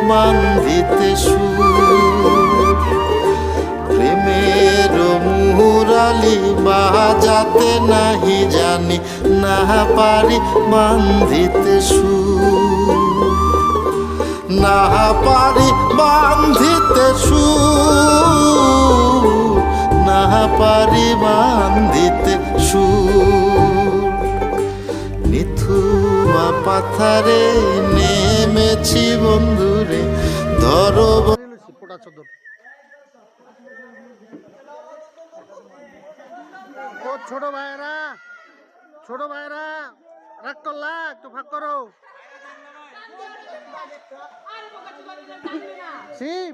বান্ধিতে সুর, প্রেমের মুরালি বাজাতে নাহি জানি, না পারি বান্ধিতে সুর, না পারি বান্ধিতে সুর, না পারি বান্ধিতে সুর। নিথুয়া পাথারে নেমেছি বন্ধুরে, ধরো ছোট ভাইরা, ছোট ভাইরা রাগ করলা, একটু ভাগ করো।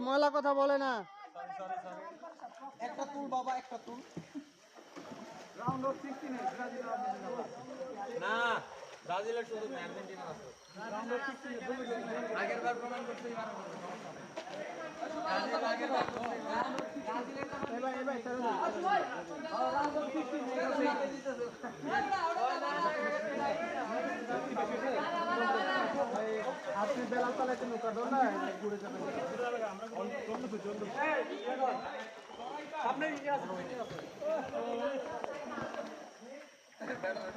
ময়লা কথা বলে না। একটা তুল বাবা, একটা তুল। রাউন্ড অফ 16 না, ব্রাজিলের শুধু আর্জেন্টিনা আছে। রাউন্ড অফ 16 আগের বার প্রমাণ করতে এবার ব্রাজিল আগের বার ব্রাজিলের ভাই ভাই চলো রাউন্ড অফ 16 আপনি বেলাল চালাতে নৌকা দাও না, ঘুরে যাবে আমরা জন্য তো জন্য সামনে কি আছে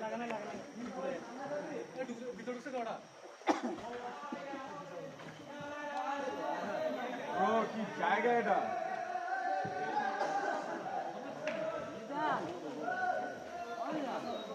লাগানো ভিতর ঢুকছে কটা ও কি জায়গা এটা।